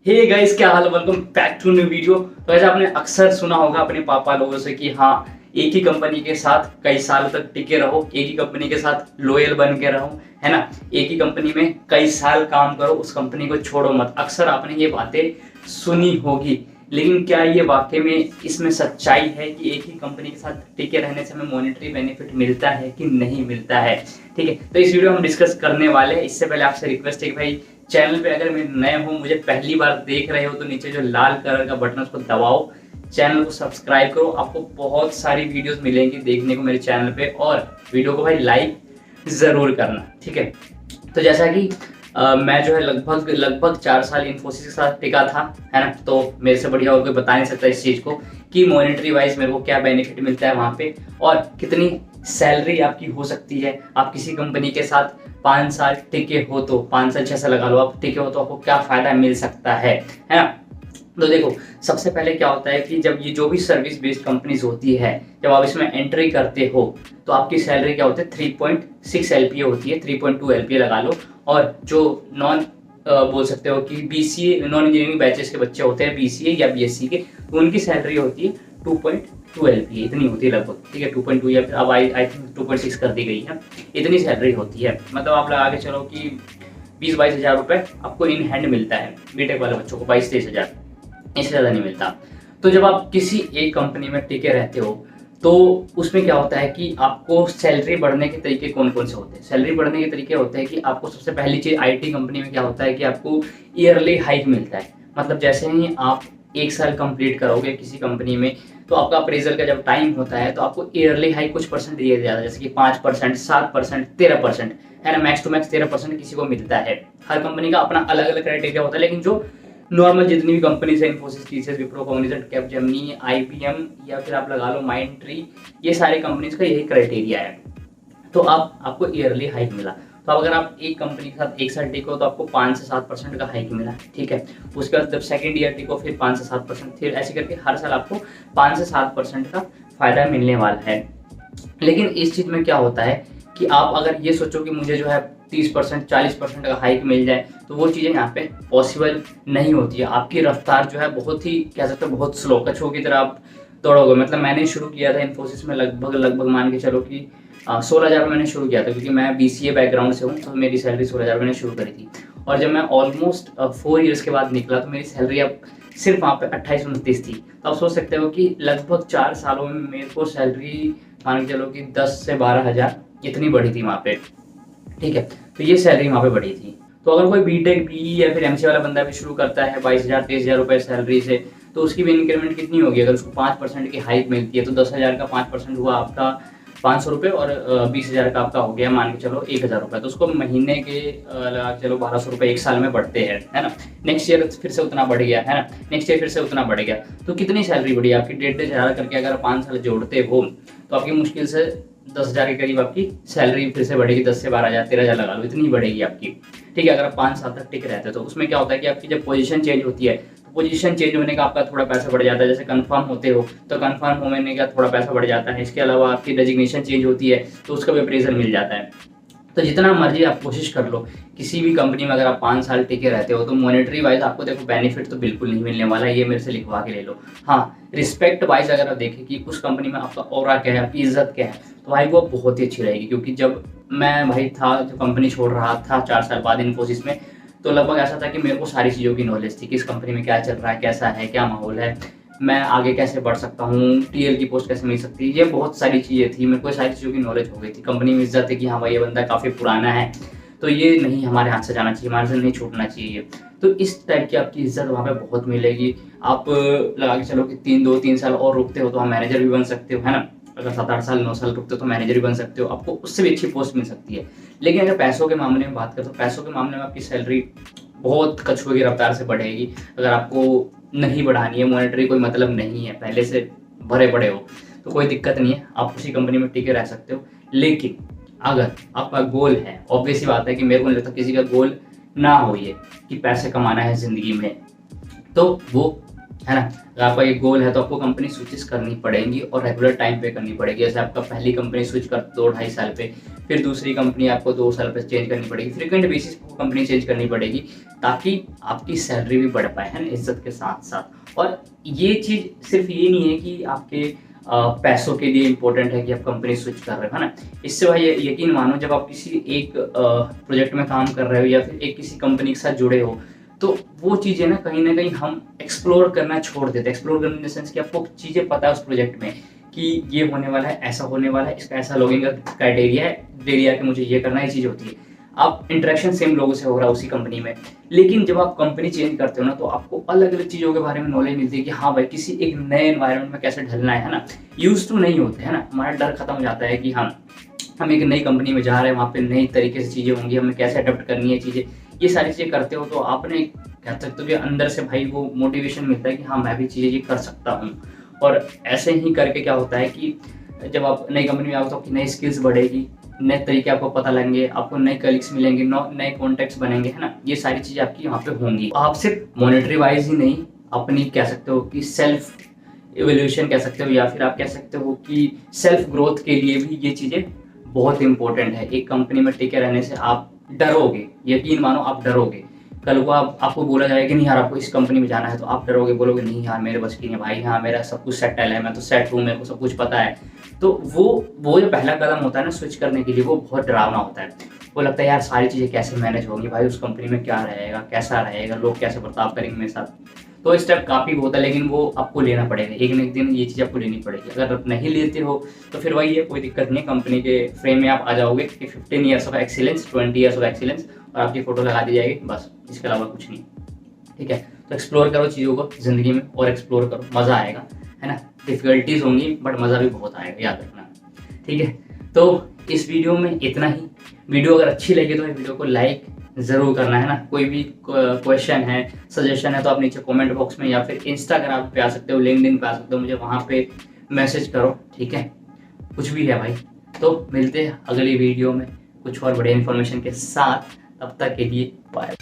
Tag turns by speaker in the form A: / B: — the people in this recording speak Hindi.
A: हे गाइस, क्या हाल है। Welcome back to new video. तो ऐसा आपने अक्सर सुना होगा अपने पापा लोगों से कि हाँ, एक ही कंपनी के साथ कई साल तक टिके रहो, एक ही कंपनी के साथ लॉयल बन के रहो, है ना। एक ही कंपनी में कई साल काम करो, उस कंपनी को छोड़ो मत। अक्सर आपने ये बातें सुनी होगी, लेकिन क्या ये वाकई में इसमें सच्चाई है कि एक ही कंपनी के साथ टिके रहने से हमें मॉनेटरी बेनिफिट मिलता है कि नहीं मिलता है। ठीक है, तो इस वीडियो में हम डिस्कस करने वाले हैं। इससे पहले आपसे रिक्वेस्ट है कि भाई चैनल पे अगर मैं नए हो, मुझे पहली बार देख रहे हो, तो नीचे जो लाल कलर का बटन उसको दबाओ, चैनल को सब्सक्राइब करो। आपको बहुत सारी वीडियोस मिलेंगी देखने को मेरे चैनल पे, और वीडियो को भाई लाइक जरूर करना। ठीक है, तो जैसा कि मैं जो है लगभग 4 साल इन्फोसिस के साथ टिका था, है ना। तो मेरे से बढ़िया और कोई बता नहीं सकता इस चीज़ को कि मॉनेटरी वाइज मेरे को क्या बेनिफिट मिलता है वहाँ पे, और कितनी सैलरी आपकी हो सकती है। आप किसी कंपनी के साथ 5 साल टिके हो, तो 5 साल 6 साल लगा लो आप टिके हो, तो आपको क्या फ़ायदा मिल सकता है ना। तो देखो, सबसे पहले क्या होता है कि जब ये जो भी सर्विस बेस्ड कंपनीज होती है, जब आप इसमें एंट्री करते हो तो आपकी सैलरी क्या होती है, 3.6 LPA होती है, 3.2 LPA लगा लो। और जो नॉन बोल सकते हो कि BCA नॉन इंजीनियरिंग बैचेस के बच्चे होते हैं, BCA या BSc के, तो उनकी सैलरी होती है 2.2 LPA, इतनी होती है लगभग। ठीक है, 2.2 या फिर अब आई थिंक 2.6 कर दी गई है, इतनी सैलरी होती है। मतलब आप लगा के चलो कि 20-22 हज़ार रुपये आपको इन हैंड मिलता है। बीटेक वाले बच्चों को 22-23 हज़ार, इससे ज़्यादा नहीं मिलता। तो जब आप किसी एक कंपनी में टिके रहते हो, तो उसमें क्या होता है कि आपको सैलरी बढ़ने के तरीके कौन कौन से होते हैं। सैलरी बढ़ने के तरीके होते हैं कि आपको सबसे पहली चीज़, IT कंपनी में क्या होता है कि आपको ईयरली हाइक मिलता है। मतलब जैसे ही आप 1 साल कंप्लीट करोगे किसी कंपनी में, तो आपका अप्रेजल का जब टाइम होता है, तो आपको ईयरली हाइक कुछ परसेंट दिया जाता है, जैसे कि 5%, 7%, 13%, है ना। मैक्स टू मैक्स 13% किसी को मिलता है। हर कंपनी का अपना अलग अलग क्राइटेरिया होता है, लेकिन जो नॉर्मल जितनी भी कंपनीज है, Infosys, TCS, Wipro, Cognizant, Capgemini, IBM, या फिर आप लगा लो माइंडट्री, ये सारे कंपनीज का यही क्राइटेरिया है। तो आपको ईयरली हाइक मिला। तो अगर आप एक कंपनी के साथ 1 साल टिको तो आपको 5 से 7% का हाइक मिला। ठीक है, उसके बाद जब सेकेंड ईयर टिको फिर 5 से 7%, फिर ऐसे करके हर साल आपको 5 से 7% का फायदा मिलने वाला है। लेकिन इस चीज़ में क्या होता है कि आप अगर ये सोचो कि मुझे जो है 30%, 40% का हाइक मिल जाए, तो वो चीज़ें यहाँ पे पॉसिबल नहीं होती है। आपकी रफ्तार जो है बहुत ही, कह सकते हो, बहुत स्लो, कछुओं की तरह आप दौड़ोगे। मतलब मैंने शुरू किया था इन्फोसिस में लगभग मान के चलो कि 16,000 मैंने शुरू किया था, क्योंकि मैं BCA बैकग्राउंड से हूँ, तो मेरी सैलरी 16,000 मैंने शुरू करी थी। और जब मैं ऑलमोस्ट 4 ईयर्स के बाद निकला, तो मेरी सैलरी अब सिर्फ वहाँ पे 28-29 थी। तो आप सोच सकते हो कि लगभग 4 सालों में मेरे को सैलरी मान के चलो कि 10 से 12 हज़ार इतनी बढ़ी थी वहाँ पे। ठीक है, तो ये सैलरी वहाँ पे बढ़ी थी। तो अगर कोई BTech, BE या फिर MC वाला बंदा भी शुरू करता है 22,000, 23,000 रुपये सैलरी से, तो उसकी भी इंक्रीमेंट कितनी होगी। अगर उसको 5% की हाइक मिलती है, तो 10,000 का 5% हुआ आपका 500 रुपये, और 20,000 का आपका हो गया मान के चलो 1,000 रुपये। तो उसको महीने के लगा के चलो 1,200 रुपये 1 साल में बढ़ते हैं, है ना। नेक्स्ट ईयर फिर से उतना बढ़ गया, है ना। नेक्स्ट ईयर फिर से उतना बढ़ गया, तो कितनी सैलरी बढ़ी आपकी। 1,500 हज़ार करके अगर 5 साल जोड़ते हो, तो आपकी मुश्किल से 10,000 के करीब आपकी सैलरी फिर से बढ़ेगी। 10 से 12 हज़ार, 13,000 लगा लो, इतनी बढ़ेगी आपकी। ठीक है, अगर आप 5 साल तक टिक रहते हो, तो उसमें क्या होता है कि आपकी जब पोजीशन चेंज होती है, तो पोजीशन चेंज होने का आपका थोड़ा पैसा बढ़ जाता है। जैसे कंफर्म होते हो, तो कंफर्म होने का थोड़ा पैसा बढ़ जाता है। इसके अलावा आपकी डेजिग्नेशन चेंज होती है, तो उसका भी अप्रेजल मिल जाता है। तो जितना मर्जी आप कोशिश कर लो, किसी भी कंपनी में अगर आप 5 साल टिके रहते हो, तो मॉनेटरी वाइज आपको देखो बेनिफिट तो बिल्कुल नहीं मिलने वाला, ये मेरे से लिखवा के ले लो। हाँ, रिस्पेक्ट वाइज अगर आप देखें कि उस कंपनी में आपका ऑरा क्या है, आपकी इज्जत क्या है, तो भाई वो बहुत ही अच्छी रहेगी। क्योंकि जब मैं भाई था, जो कंपनी छोड़ रहा था 4 साल बाद इन्फोसिस में, तो लगभग ऐसा था कि मेरे को सारी चीज़ों की नॉलेज थी, किस कंपनी में क्या चल रहा है, कैसा है, क्या माहौल है, मैं आगे कैसे बढ़ सकता हूँ, TL की पोस्ट कैसे मिल सकती है, ये बहुत सारी चीज़ें थी। मेरे को सारी चीज़ों की नॉलेज हो गई थी। कंपनी में इज्जत है कि हाँ भाई ये बंदा काफ़ी पुराना है, तो ये नहीं, हमारे हाथ से जाना चाहिए, हमारे से नहीं छूटना चाहिए। तो इस टाइप की आपकी इज्जत वहाँ पे बहुत मिलेगी। आप लगा के चलो कि 2-3 साल और रुकते हो, तो हम मैनेजर भी बन सकते हो, है ना। अगर 7-8 साल 9 साल रुकते हो, तो मैनेजर भी बन सकते हो, आपको उससे भी अच्छी पोस्ट मिल सकती है। लेकिन अगर पैसों के मामले में बात करें, तो पैसों के मामले में आपकी सैलरी बहुत कछुए की रफ्तार से बढ़ेगी। अगर आपको नहीं बढ़ानी है, मॉनेटरी कोई मतलब नहीं है, पहले से भरे पड़े हो, तो कोई दिक्कत नहीं है, आप उसी कंपनी में टिके रह सकते हो। लेकिन अगर आपका गोल है, ऑब्वियस ही बात है कि मेरे को नहीं लगता किसी का गोल ना हो ये कि पैसे कमाना है ज़िंदगी में, तो वो है ना। अगर आपका एक गोल है तो आपको कंपनी स्विचेस करनी पड़ेंगी और रेगुलर टाइम पे करनी पड़ेगी। जैसे आपका पहली कंपनी स्विच कर 2-2.5 साल पे, फिर दूसरी कंपनी आपको 2 साल पे चेंज करनी पड़ेगी, फ्रीक्वेंट बेसिस पे कंपनी चेंज करनी पड़ेगी, ताकि आपकी सैलरी भी बढ़ पाए, है ना, इज्जत के साथ साथ। और ये चीज़ सिर्फ ये नहीं है कि आपके पैसों के लिए इम्पोर्टेंट है कि आप कंपनी स्विच कर रहे हो, है ना। इससे भाई यकीन मानो, जब आप किसी एक प्रोजेक्ट में काम कर रहे हो या फिर एक किसी कंपनी के साथ जुड़े हो, तो वो चीज़ें ना कहीं हम एक्सप्लोर करना छोड़ देते हैं। एक्सप्लोर करने इन द सेंस कि आपको चीज़ें पता है उस प्रोजेक्ट में कि ये होने वाला है, ऐसा होने वाला है, इसका ऐसा लॉगिंग का क्राइटेरिया है, डेली आके मुझे ये करना है, ये चीज़ होती है। आप इंटरेक्शन सेम लोगों से हो रहा है उसी कंपनी में, लेकिन जब आप कंपनी चेंज करते हो ना, तो आपको अलग अलग चीज़ों के बारे में नॉलेज मिलती है कि हाँ भाई, किसी एक नए एनवायरनमेंट में कैसे ढलना है ना। यूज टू नहीं होते, है ना, हमारा डर खत्म हो जाता है कि हम एक नई कंपनी में जा रहे हैं, वहाँ पे नई तरीके से चीज़ें होंगी, हमें कैसे अडॉप्ट करनी है चीज़ें, ये सारी चीज़ें करते हो तो आपने कह सकते हो कि अंदर से भाई वो मोटिवेशन मिलता है कि हाँ, मैं भी चीज़ें ये कर सकता हूँ। और ऐसे ही करके क्या होता है कि जब आप नई कंपनी में आओ तो आपकी नई स्किल्स बढ़ेगी, नए तरीके आपको पता लगेंगे, आपको नए कलीग्स मिलेंगे, नए कॉन्टेक्ट्स बनेंगे, है ना। ये सारी चीज़ें आपकी यहाँ पे होंगी। आप सिर्फ मॉनेटरी वाइज ही नहीं, अपनी कह सकते हो कि सेल्फ एवोल्यूशन कह सकते हो, या फिर आप कह सकते हो कि सेल्फ ग्रोथ के लिए भी ये चीज़ें बहुत इंपॉर्टेंट है। एक कंपनी में टिके रहने से आप डरोगे, यकीन मानो आप डरोगे। कल को आपको बोला जाएगा कि नहीं यार आपको इस कंपनी में जाना है, तो आप डरोगे, बोलोगे नहीं यार मेरे बस की नहीं है भाई, हाँ मेरा सब कुछ सेटल है, मैं तो सेट हूँ, मेरे को सब कुछ पता है। तो वो जो पहला कदम होता है ना स्विच करने के लिए, वो बहुत डरावना होता है। वो लगता है यार सारी चीज़ें कैसे मैनेज होंगी, भाई उस कंपनी में क्या रहेगा, कैसा रहेगा, लोग कैसे बर्ताव करेंगे मेरे साथ। तो स्टेप काफ़ी होता है, लेकिन वो आपको लेना पड़ेगा, एक न एक दिन ये चीज़ आपको लेनी पड़ेगी। अगर आप नहीं लेते हो तो फिर वही है, कोई दिक्कत नहीं, कंपनी के फ्रेम में आप आ जाओगे कि 15 years of excellence, 20 years of excellence, और आपकी फ़ोटो लगा दी जाएगी, बस इसके अलावा कुछ नहीं। ठीक है, तो एक्सप्लोर करो चीज़ों को ज़िंदगी में, और एक्सप्लोर करो, मज़ा आएगा, है ना। डिफ़िकल्टीज़ होंगी बट मज़ा भी बहुत आएगा, याद रखना। ठीक है, तो इस वीडियो में इतना ही। वीडियो अगर अच्छी लगी तो वीडियो को लाइक ज़रूर करना, है ना। कोई भी क्वेश्चन है, सजेशन है, तो आप नीचे कमेंट बॉक्स में या फिर इंस्टाग्राम पे आ सकते हो, लिंक्डइन पे आ सकते हो, मुझे वहाँ पे मैसेज करो, ठीक है। कुछ भी है भाई। तो मिलते हैं अगली वीडियो में कुछ और बड़े इन्फॉर्मेशन के साथ, तब तक के लिए बाय।